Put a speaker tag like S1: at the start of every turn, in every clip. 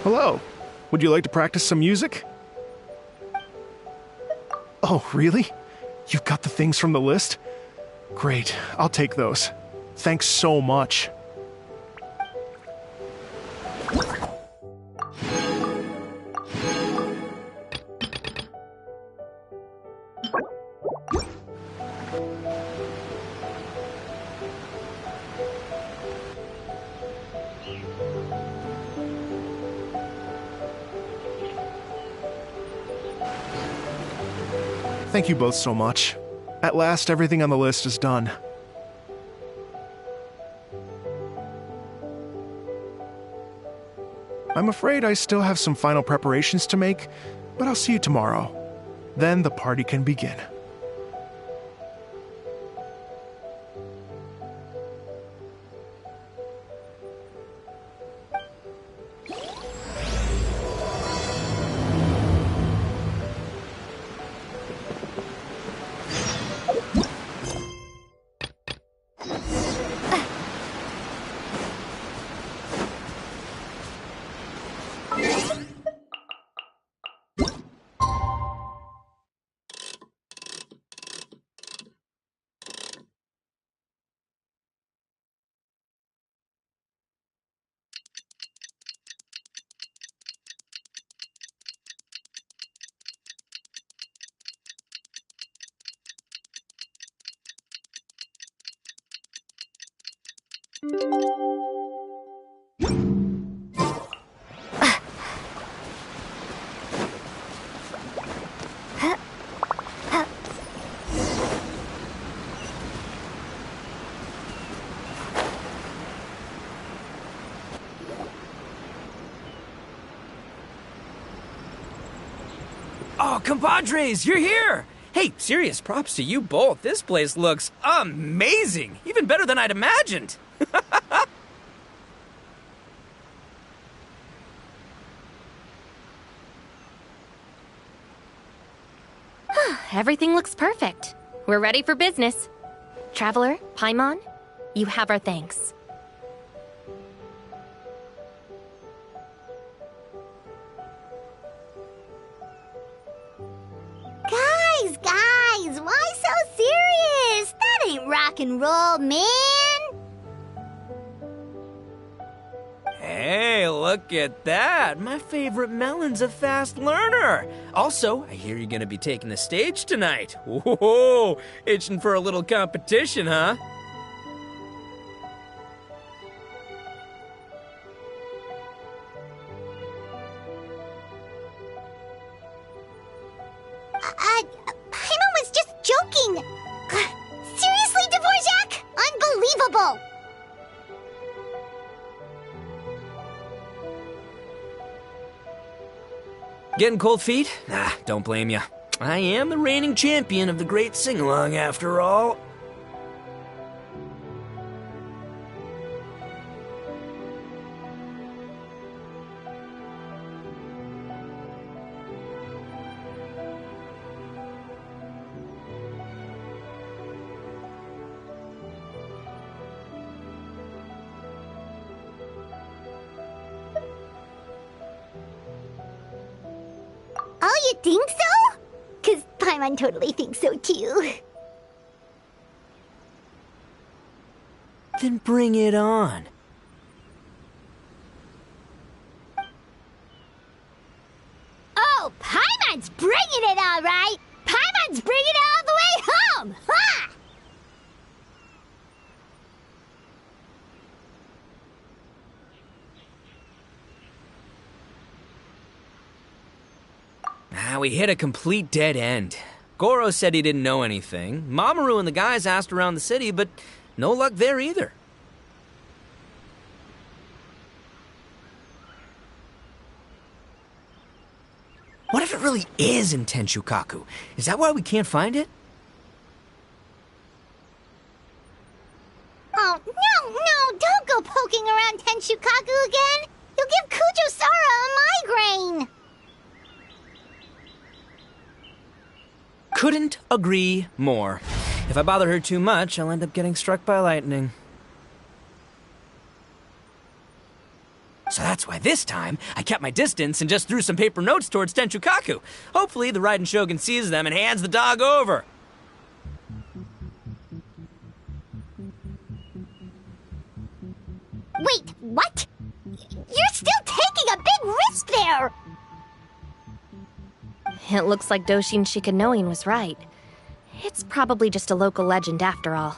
S1: Hello. Would you like to practice some music? Oh, really? You've got the things from the list? Great, I'll take those. Thanks so much. Thank you both so much. At last, everything on the list is done. I'm afraid I still have some final preparations to make, but I'll see you tomorrow. Then the party can begin.
S2: Oh, compadres, you're here! Hey, serious props to you both. This place looks amazing. Even better than I'd imagined.
S3: Everything looks perfect. We're ready for business. Traveler, Paimon, you have our thanks.
S4: Guys, why so serious? That ain't rock and roll, man.
S2: Hey, look at that. My favorite melon's a fast learner. Also, I hear you're gonna be taking the stage tonight. Whoa, itching for a little competition, huh?
S4: Paimon was just joking. Seriously, Dvorak? Unbelievable.
S2: Getting cold feet? Nah, don't blame ya. I am the reigning champion of the great sing-along after all.
S4: Oh, you think so? 'Cause Paimon totally thinks so too.
S2: Then bring it on.
S4: Oh, Paimon's bringing it all right. Paimon's bringing it all the way home. Ha!
S2: We hit a complete dead end. Goro said he didn't know anything. Mamoru and the guys asked around the city, but no luck there either. What if it really is in Tenshukaku? Is that why we can't find it?
S4: Oh, no, don't go poking around Tenshukaku again. You'll give Kujo-Sara a migraine.
S2: Couldn't agree more. If I bother her too much, I'll end up getting struck by lightning. So that's That's why this time, I kept my distance and just threw some paper notes towards Tenchukaku. Hopefully, the Raiden Shogun sees them and hands the dog over.
S4: Wait, what? You're still taking a big risk there!
S3: It looks like Doshin Shikanoin was right. It's probably just a local legend after all.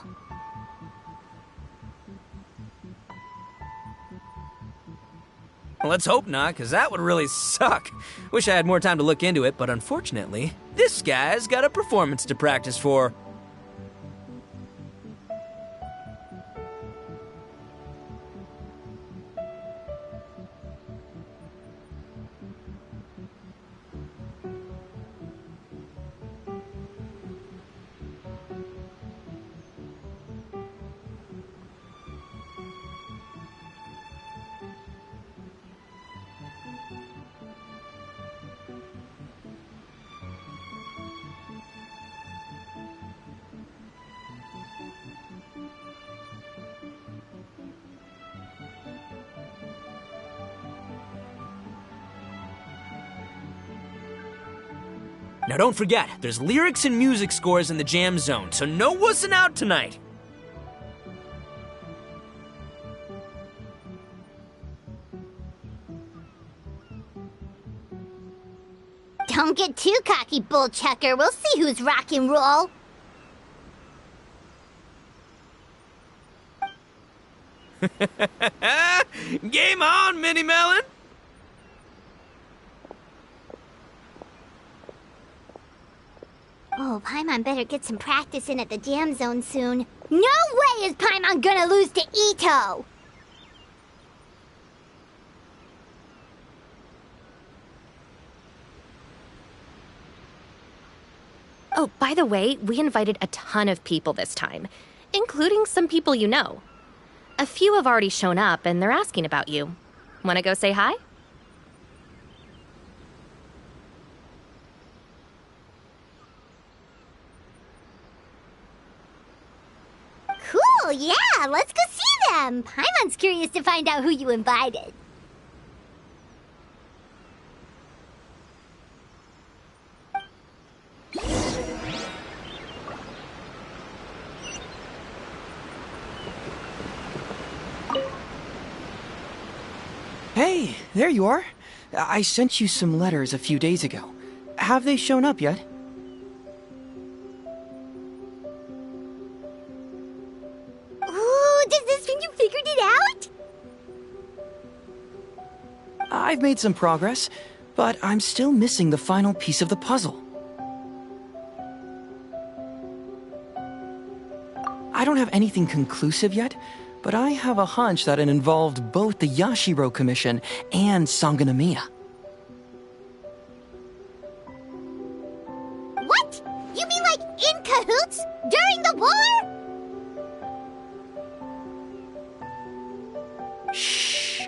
S2: Well, let's hope not, because that would really suck. Wish I had more time to look into it, but unfortunately, this guy's got a performance to practice for. Now don't forget, there's lyrics and music scores in the jam zone, so no wussing out tonight.
S4: Don't get too cocky, bullchucker. We'll see who's rock and roll.
S2: Game on, Mini Melon!
S4: Oh, Paimon better get some practice in at the jam zone soon. No way is Paimon gonna lose to Ito!
S3: Oh, by the way, we invited a ton of people this time, including some people you know. A few have already shown up, and they're asking about you. Want to go say hi?
S4: Cool, yeah, let's go see them. Paimon's curious to find out who you invited.
S5: Hey, there you are. I sent you some letters a few days ago. Have they shown up yet?
S4: Ooh, does this mean you figured it out?
S5: I've made some progress, but I'm still missing the final piece of the puzzle. I don't have anything conclusive yet, but I have a hunch that it involved both the Yashiro Commission and Sangonomiya.
S4: What? You mean like in cahoots? During the war?
S5: Shh.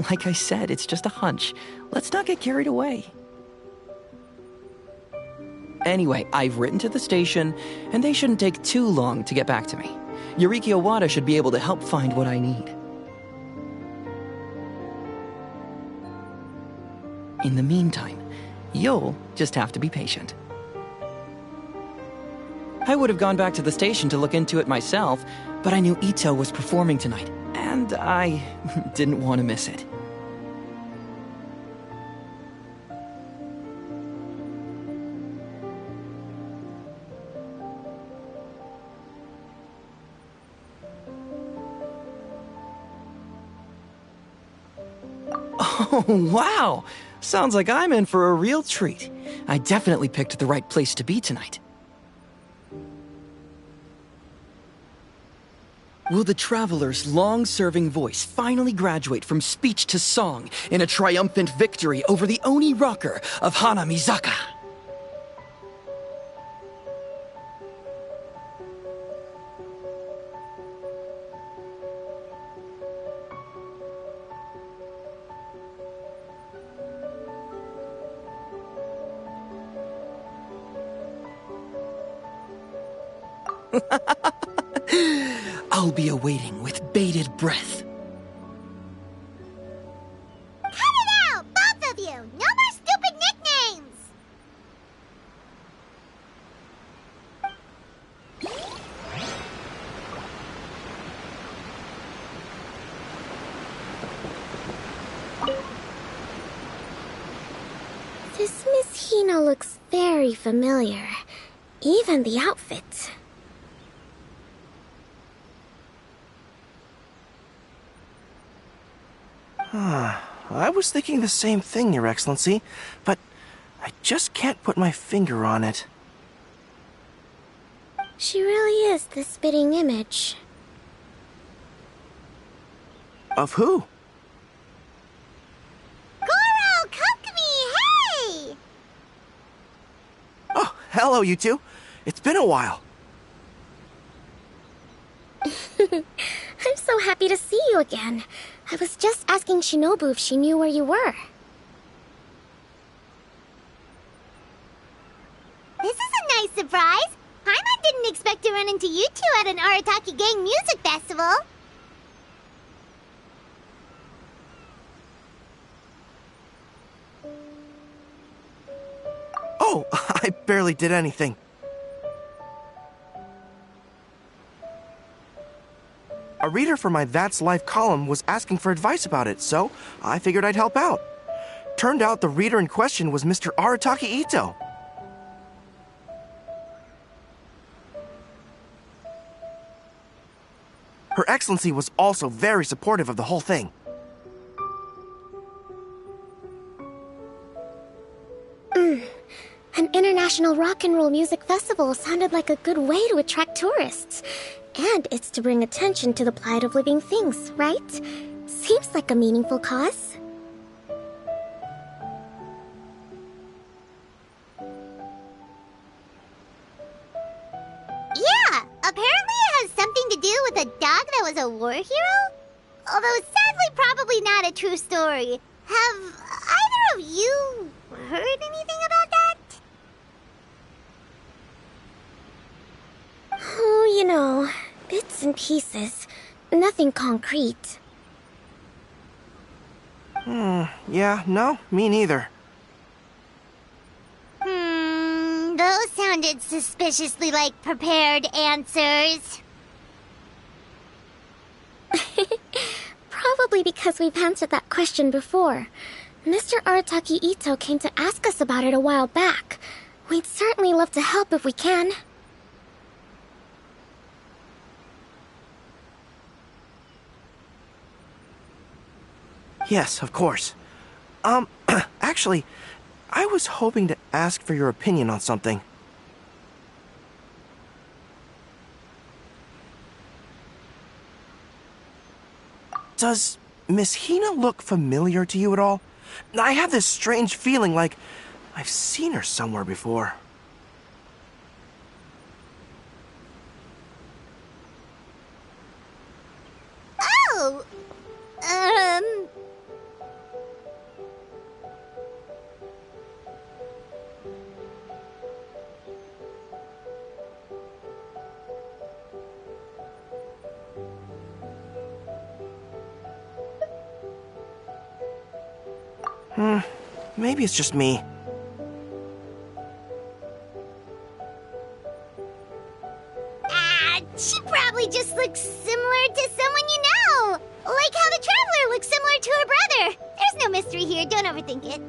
S5: Like I said, it's just a hunch. Let's not get carried away. Anyway, I've written to the station, and they shouldn't take too long to get back to me. Yuriki Owada should be able to help find what I need. In the meantime, you'll just have to be patient. I would have gone back to the station to look into it myself, but I knew Ito was performing tonight, and I didn't want to miss it. Oh, wow! Sounds like I'm in for a real treat. I definitely picked the right place to be tonight. Will the Traveler's long-serving voice finally graduate from speech to song in a triumphant victory over the Oni rocker of Hanamizaka? I'll be awaiting with bated breath.
S6: Hina looks very familiar. Even the outfit.
S7: I was thinking the same thing, Your Excellency, but I just can't put my finger on it.
S6: She really is the spitting image.
S7: Of who?
S4: Goro, Kokumi, hey!
S7: Oh, hello, you two. It's been a while.
S6: I'm so happy to see you again. I was just asking Shinobu if she knew where you were.
S4: This is a nice surprise. Paimon didn't expect to run into you two at an Arataki gang music festival.
S7: Oh, I barely did anything. A reader for my That's Life column was asking for advice about it, so I figured I'd help out. Turned out the reader in question was Mr. Arataki Ito. Her Excellency was also very supportive of the whole thing.
S6: An international rock and roll music festival sounded like a good way to attract tourists. And it's to bring attention to the plight of living things, right? Seems like a meaningful cause.
S4: Yeah, apparently it has something to do with a dog that was a war hero? Although sadly probably not a true story. Have either of you heard anything about that?
S6: Oh, you know, bits and pieces. Nothing concrete.
S7: Yeah, no, me neither.
S4: Those sounded suspiciously like prepared answers.
S6: Probably because we've answered that question before. Mr. Arataki Ito came to ask us about it a while back. We'd certainly love to help if we can.
S7: Yes, of course. Actually, I was hoping to ask for your opinion on something. Does Miss Hina look familiar to you at all? I have this strange feeling like I've seen her somewhere before.
S4: Oh!
S7: Maybe it's just me.
S4: She probably just looks similar to someone you know. Like how the Traveler looks similar to her brother. There's no mystery here, don't overthink it.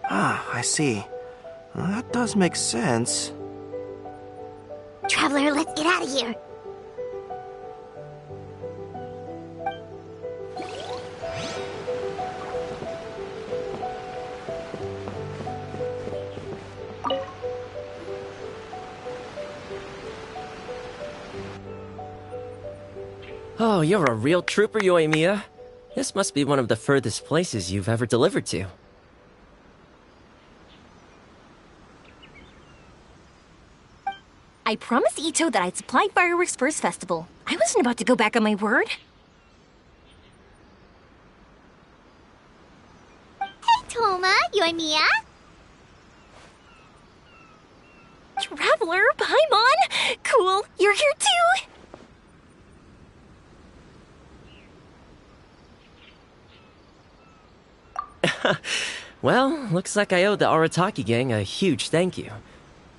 S7: Ah, I see. Well, that does make sense.
S4: Traveler, let's get out of here.
S8: Oh, you're a real trooper, Yoimiya. This must be one of the furthest places you've ever delivered to.
S9: I promised Ito that I'd supply fireworks for his festival. I wasn't about to go back on my word.
S4: Hey, Toma, Yoimiya.
S9: Traveler, Paimon! Cool, you're here too!
S8: Well, looks like I owe the Arataki gang a huge thank you.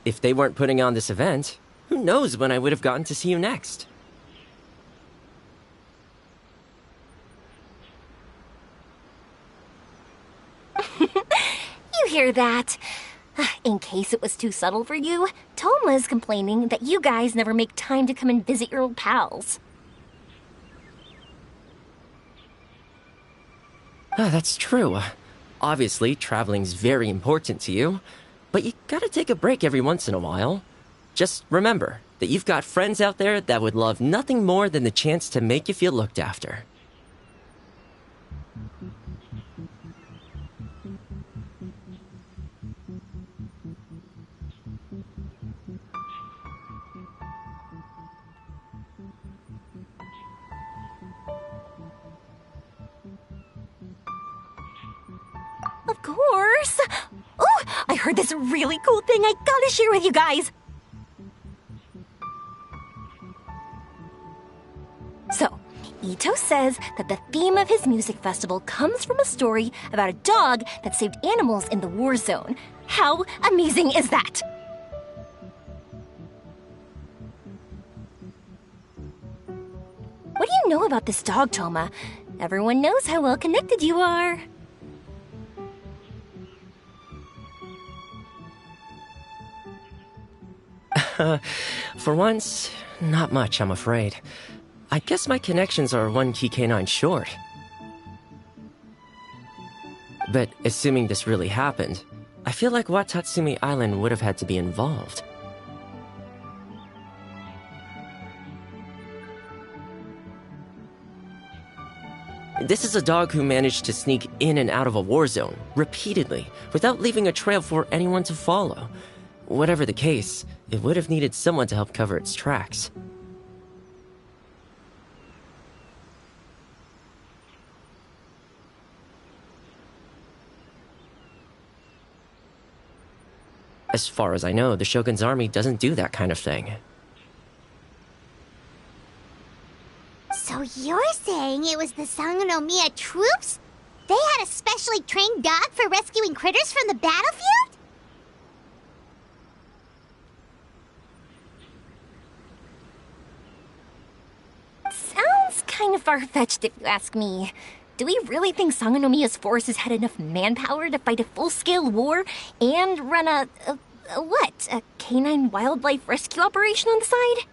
S8: If they weren't putting on this event, who knows when I would have gotten to see you next.
S9: hear that? In case it was too subtle for you, Toma's complaining that you guys never make time to come and visit your old pals.
S8: That's true. Obviously, traveling's very important to you, but you gotta take a break every once in a while. Just remember that you've got friends out there that would love nothing more than the chance to make you feel looked after.
S9: Of course! Ooh, I heard this really cool thing I gotta share with you guys! So, Ito says that the theme of his music festival comes from a story about a dog that saved animals in the war zone. How amazing is that? What do you know about this dog, Toma? Everyone knows how well connected you are.
S8: For once, not much, I'm afraid. I guess my connections are one key canine short. But assuming this really happened, I feel like Watatsumi Island would have had to be involved. This is a dog who managed to sneak in and out of a war zone, repeatedly, without leaving a trail for anyone to follow. Whatever the case, it would have needed someone to help cover its tracks. As far as I know, the Shogun's army doesn't do that kind of thing.
S4: So you're saying it was the Sangonomiya troops? They had a specially trained dog for rescuing critters from the battlefield?
S9: Sounds kind of far-fetched if you ask me. Do we really think Sangonomiya's forces had enough manpower to fight a full-scale war and run a canine wildlife rescue operation on the side?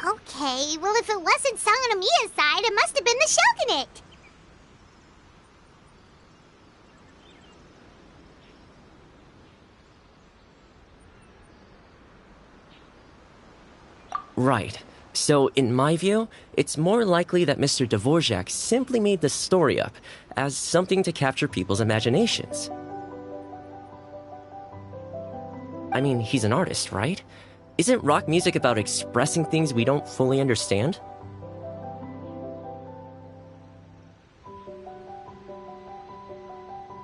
S4: Okay, well if it wasn't Sangonomiya's side, it must have been the Shogunate.
S8: Right. So, in my view, it's more likely that Mr. Dvorak simply made the story up as something to capture people's imaginations. I mean, he's an artist, right? Isn't rock music about expressing things we don't fully understand?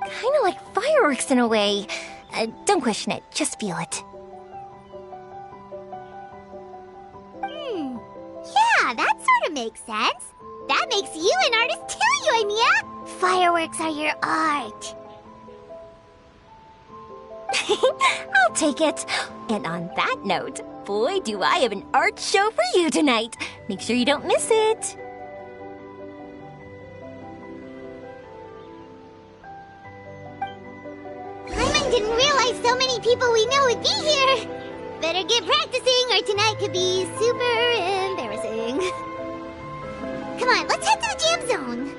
S9: Kinda like fireworks in a way. Don't question it, just feel it.
S4: Yeah, that sort of makes sense. That makes you an artist too, Yoimiya. Fireworks are your art.
S9: I'll take it. And on that note, boy, do I have an art show for you tonight. Make sure you don't miss it.
S4: Paimon didn't realize so many people we know would be here. Better get practicing or tonight could be super embarrassing. Come on, let's head to the jam zone.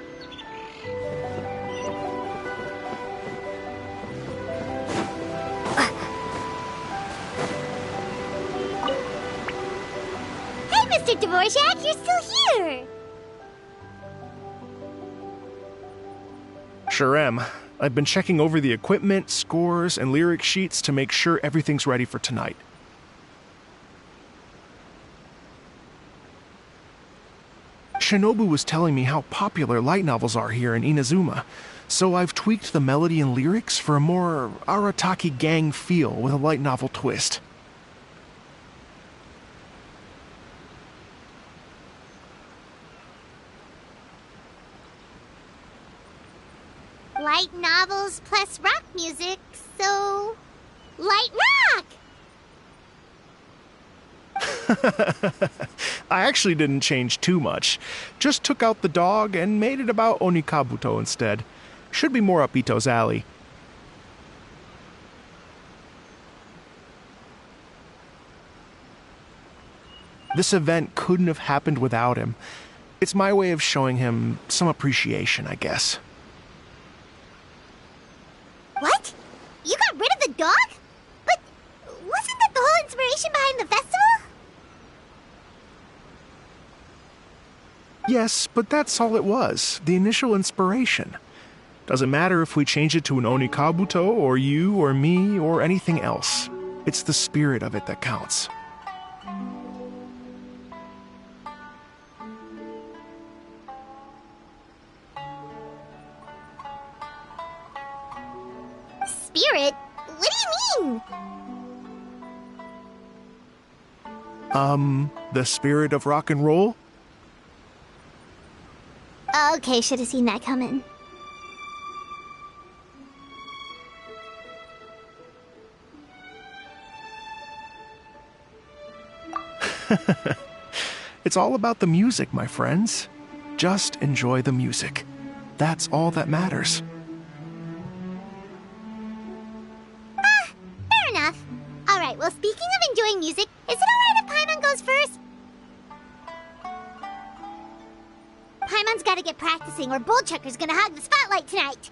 S4: Hey, Mr. Dvorak, you're still here.
S1: Sure am. I've been checking over the equipment, scores, and lyric sheets to make sure everything's ready for tonight. Shinobu was telling me how popular light novels are here in Inazuma, so I've tweaked the melody and lyrics for a more Arataki gang feel with a light novel twist.
S4: Light novels plus rock music, so... light rock!
S1: I actually didn't change too much. Just took out the dog and made it about Onikabuto instead. Should be more up Ito's alley. This event couldn't have happened without him. It's my way of showing him some appreciation, I guess.
S4: What? You got rid of the dog? But wasn't that the whole inspiration behind the festival?
S1: Yes, but that's all it was. The initial inspiration. Doesn't matter if we change it to an Onikabuto, or you, or me, or anything else. It's the spirit of it that counts.
S4: Spirit? What do you mean?
S1: The spirit of rock and roll?
S4: Okay, should have seen that coming.
S1: It's all about the music, my friends. Just enjoy the music. That's all that matters.
S4: Fair enough. Alright, well, speaking of enjoying music, is it alright if Paimon goes first? Paimon's gotta get practicing, or Bullchucker's gonna hog the spotlight tonight.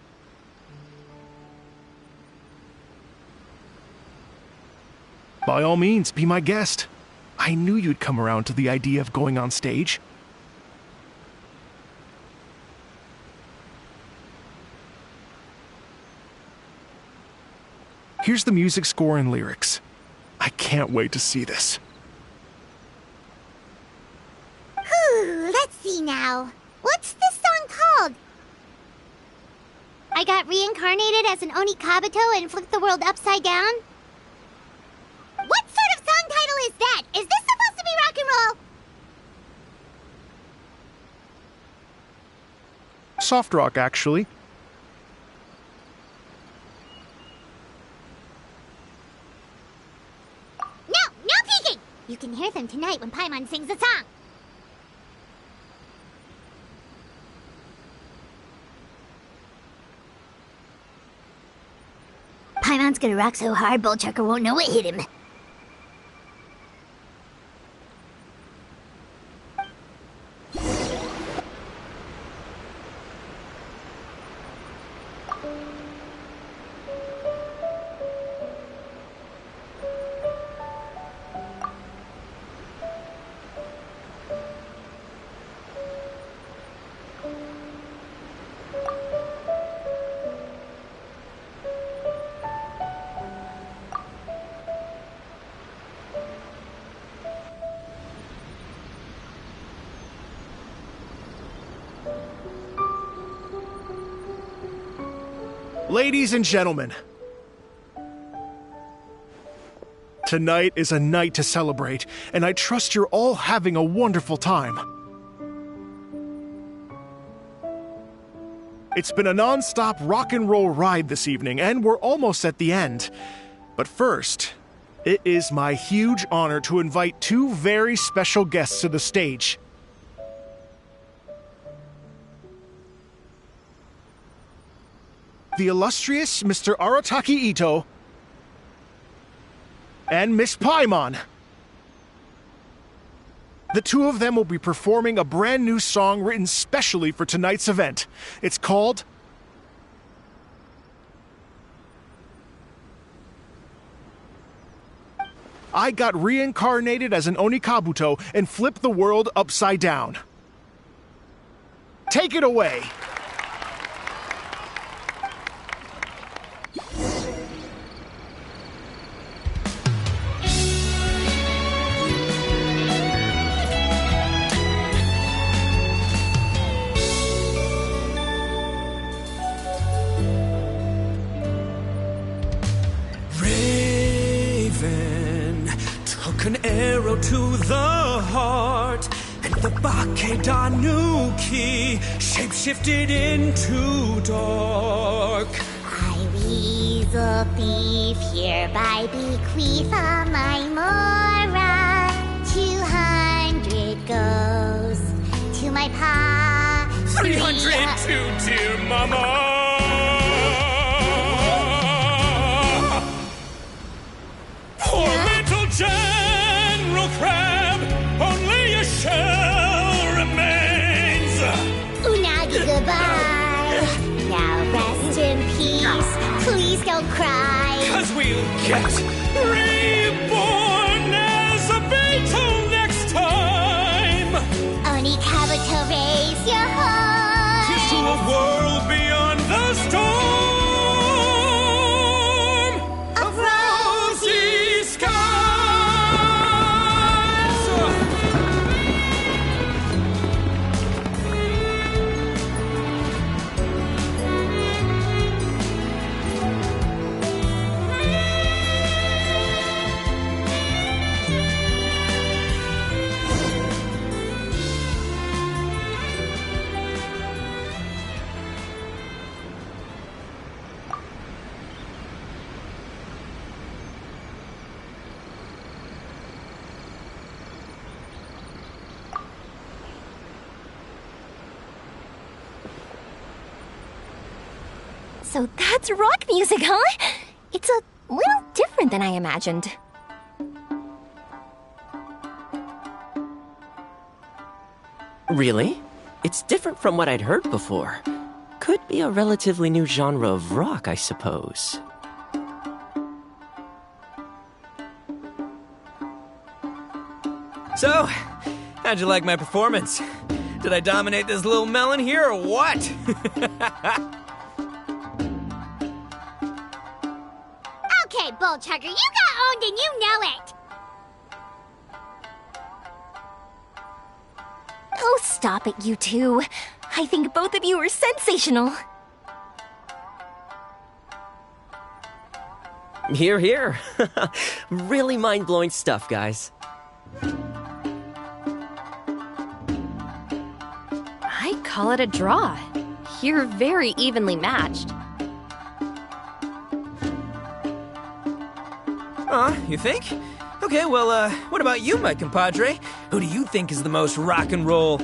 S1: By all means, be my guest. I knew you'd come around to the idea of going on stage. Here's the music score and lyrics. I can't wait to see this.
S4: Whew, let's see now. What's this song called? I got reincarnated as an Onikabuto and flipped the world upside down? What sort of song title is that? Is this supposed to be rock and roll?
S1: Soft rock, actually.
S4: No peeking! You can hear them tonight when Paimon sings the song. Paimon's gonna rock so hard, Bullchucker won't know what hit him.
S1: Ladies and gentlemen, tonight is a night to celebrate, and I trust you're all having a wonderful time. It's been a non-stop rock and roll ride this evening, and we're almost at the end. But first, it is my huge honor to invite two very special guests to the stage. The illustrious Mr. Arataki Ito and Miss Paimon. The two of them will be performing a brand new song written specially for tonight's event. It's called I Got Reincarnated as an Onikabuto and Flipped the World Upside Down. Take it away.
S10: An arrow to the heart, and the Bakedanuki shapeshifted into dark.
S4: I, Weasel Thief, hereby bequeath all my mora to
S10: 102, dear mama. Poor little General Crab, only a shell remains.
S4: Unagi, goodbye. Now rest in peace. Please don't cry.
S10: 'Cause we'll get reborn as a beetle next time.
S4: Only Kabuto, raise your heart.
S10: To a world beyond the storm of rosy skies.
S9: So that's rock music, huh? It's a little different than I imagined.
S8: Really? It's different from what I'd heard before. Could be a relatively new genre of rock, I suppose.
S2: So, how'd you like my performance? Did I dominate this little melon here or what?
S4: Okay, Bull Chugger, you got owned and you know it.
S9: Oh, stop it, you two. I think both of you are sensational.
S8: Hear, hear. Really mind-blowing stuff, guys.
S3: I call it a draw. You're very evenly matched.
S2: You think? Okay, well, what about you, my compadre? Who do you think is the most rock and roll?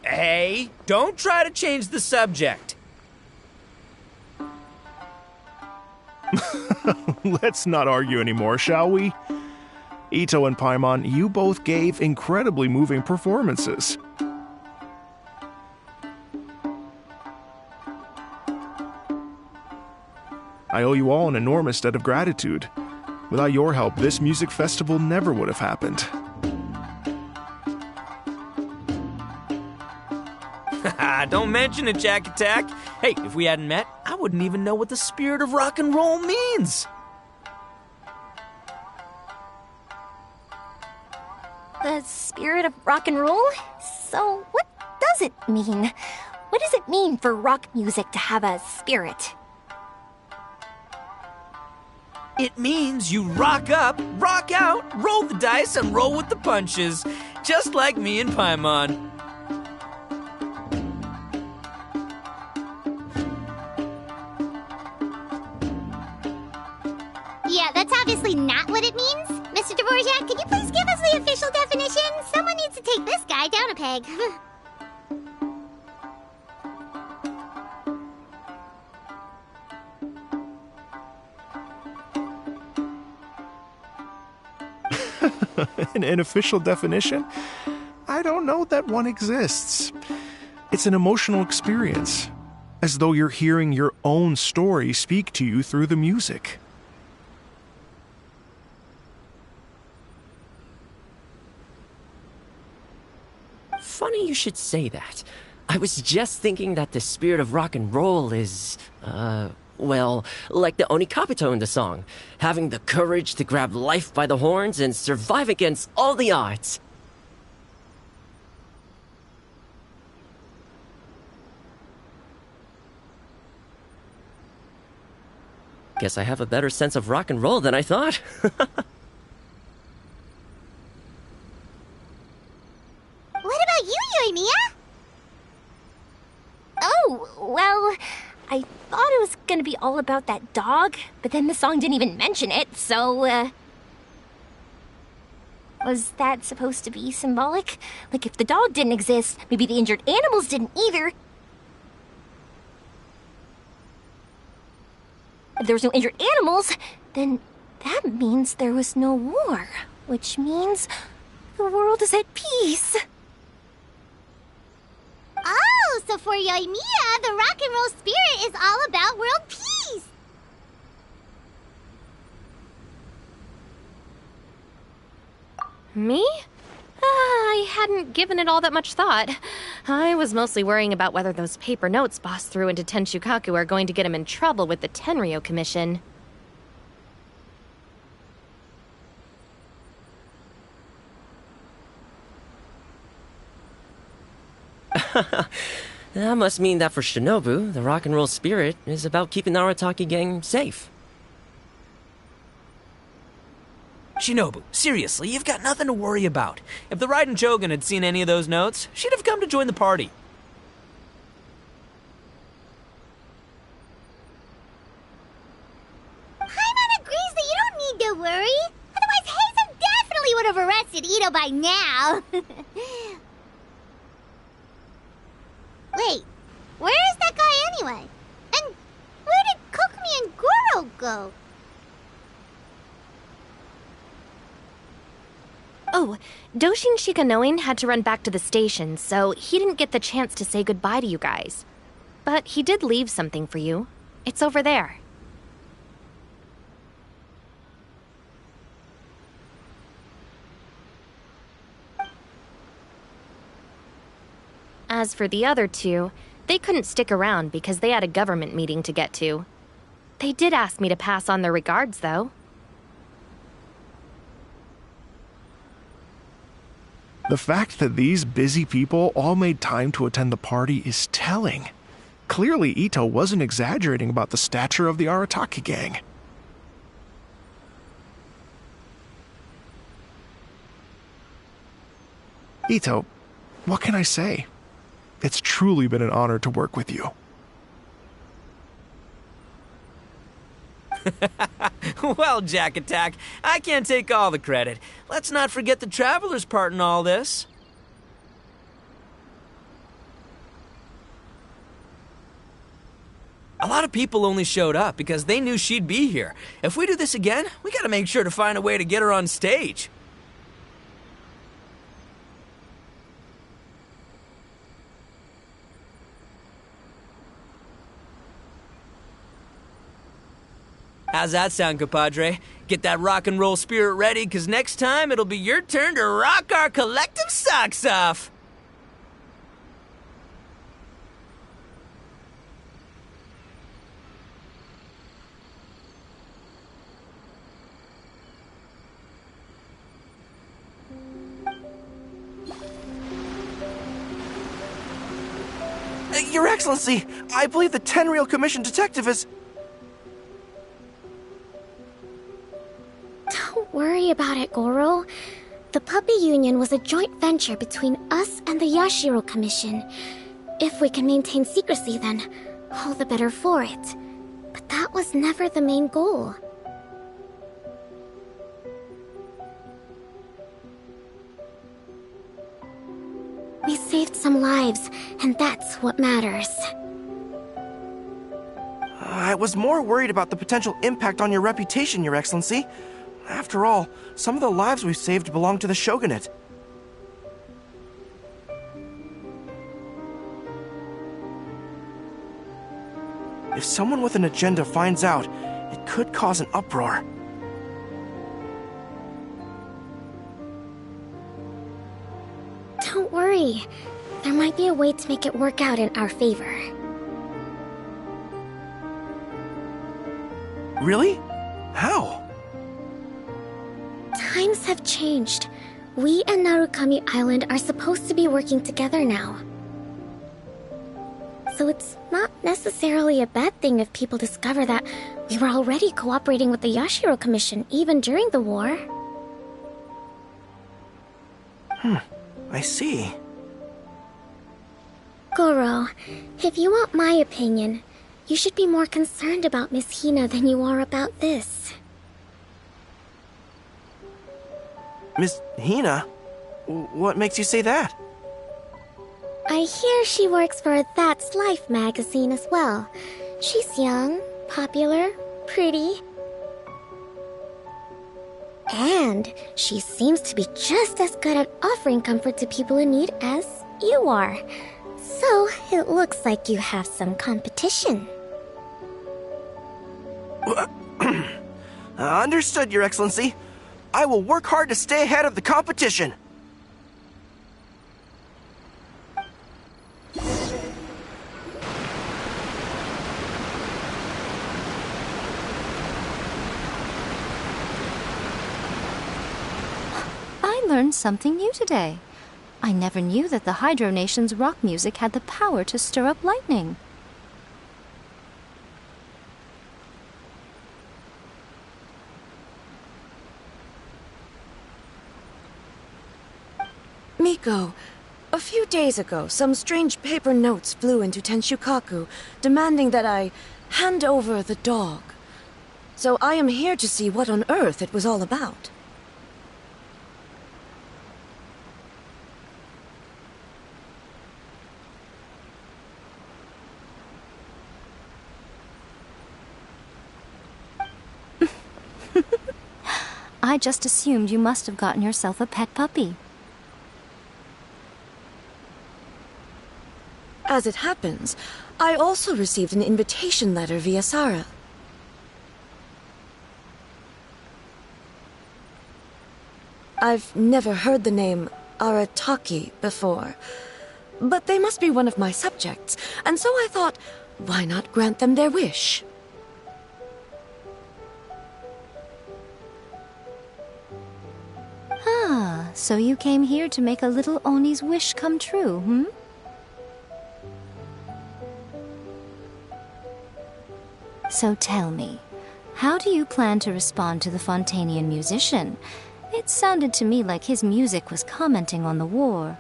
S2: Hey, don't try to change the subject.
S1: Let's not argue anymore, shall we? Ito and Paimon, you both gave incredibly moving performances. I owe you all an enormous debt of gratitude. Without your help, this music festival never would have happened.
S2: Don't mention it, Jack Attack. Hey, if we hadn't met, I wouldn't even know what the spirit of rock and roll means.
S9: The spirit of rock and roll? So, what does it mean? What does it mean for rock music to have a spirit?
S2: It means you rock up, rock out, roll the dice, and roll with the punches. Just like me and Paimon.
S4: Yeah, that's obviously not what it means. Mr. Dvorak, can you please give us the official definition? Someone needs to take this guy down a peg.
S1: An official definition? I don't know that one exists. It's an emotional experience, as though you're hearing your own story speak to you through the music.
S8: Funny you should say that. I was just thinking that the spirit of rock and roll is, well, like the Onikabuto in the song. Having the courage to grab life by the horns and survive against all the odds. Guess I have a better sense of rock and roll than I thought.
S4: What about you, Yoimiya?
S9: Oh, well, I thought it was gonna be all about that dog, but then the song didn't even mention it, so, was that supposed to be symbolic? Like, if the dog didn't exist, maybe the injured animals didn't either. If there was no injured animals, then that means there was no war, which means the world is at peace.
S4: Oh, so for Yoimiya, the rock and roll spirit is all about world peace.
S3: Me? I hadn't given it all that much thought. I was mostly worrying about whether those paper notes Boss threw into Tenshukaku are going to get him in trouble with the Tenryo Commission.
S8: That must mean that for Shinobu, the rock and roll spirit is about keeping the Arataki gang safe.
S2: Shinobu, seriously, you've got nothing to worry about. If the Raiden Shogun had seen any of those notes, she'd have come to join the party.
S4: Paimon agrees that you don't need to worry. Otherwise, Hazen definitely would have arrested Ito by now. Wait, where is that guy anyway? And where did Kokumi and Goro go?
S3: Oh, Doshin Shikanoin had to run back to the station, so he didn't get the chance to say goodbye to you guys. But he did leave something for you. It's over there. As for the other two, they couldn't stick around because they had a government meeting to get to. They did ask me to pass on their regards, though.
S1: The fact that these busy people all made time to attend the party is telling. Clearly, Ito wasn't exaggerating about the stature of the Arataki gang. Ito, what can I say? It's truly been an honor to work with you.
S2: Well, Jack Attack, I can't take all the credit. Let's not forget the Traveler's part in all this. A lot of people only showed up because they knew she'd be here. If we do this again, we gotta make sure to find a way to get her on stage. How's that sound, compadre? Get that rock and roll spirit ready, because next time it'll be your turn to rock our collective socks off.
S7: Your Excellency, I believe the Tenryo Commission detective is...
S6: Don't worry about it, Goro. The Puppy Union was a joint venture between us and the Yashiro Commission. If we can maintain secrecy, then all the better for it. But that was never the main goal. We saved some lives, and that's what matters.
S7: I was more worried about the potential impact on your reputation, Your Excellency. After all, some of the lives we've saved belong to the Shogunate. If someone with an agenda finds out, it could cause an uproar.
S6: Don't worry. There might be a way to make it work out in our favor.
S7: Really? How?
S6: Times have changed. We and Narukami Island are supposed to be working together now. So it's not necessarily a bad thing if people discover that We were already cooperating with the Yashiro Commission even during the war.
S7: I see.
S6: Goro, if you want my opinion, you should be more concerned about Miss Hina than you are about this.
S7: Miss Hina? What makes you say that?
S6: I hear she works for That's Life magazine as well. She's young, popular, pretty. And she seems to be just as good at offering comfort to people in need as you are. So, it looks like you have some competition.
S7: Understood, Your Excellency. I will work hard to stay ahead of the competition.
S11: I learned something new today. I never knew that the Hydro Nation's rock music had the power to stir up lightning.
S12: Miko, a few days ago, some strange paper notes flew into Tenshukaku, demanding that I hand over the dog. So I am here to see what on earth it was all about.
S11: I just assumed you must have gotten yourself a pet puppy.
S12: As it happens, I also received an invitation letter via Sarah. I've never heard the name Arataki before, but they must be one of my subjects, and so I thought, why not grant them their wish?
S11: Ah, so you came here to make a little Oni's wish come true, hmm? So tell me, how do you plan to respond to the Fontanian musician? It sounded to me like his music was commenting on the war.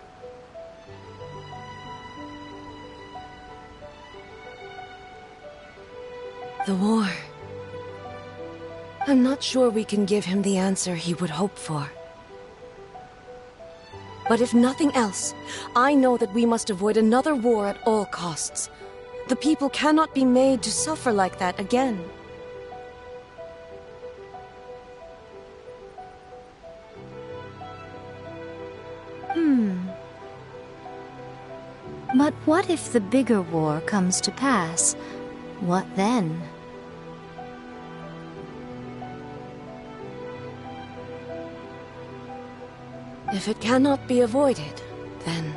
S12: The war. I'm not sure we can give him the answer he would hope for. But if nothing else, I know that we must avoid another war at all costs. The people cannot be made to suffer like that again.
S11: But what if the bigger war comes to pass? What then?
S12: If it cannot be avoided, then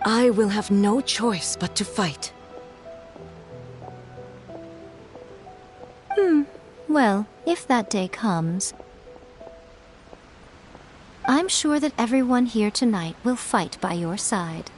S12: I will have no choice but to fight.
S11: Well, if that day comes, I'm sure that everyone here tonight will fight by your side.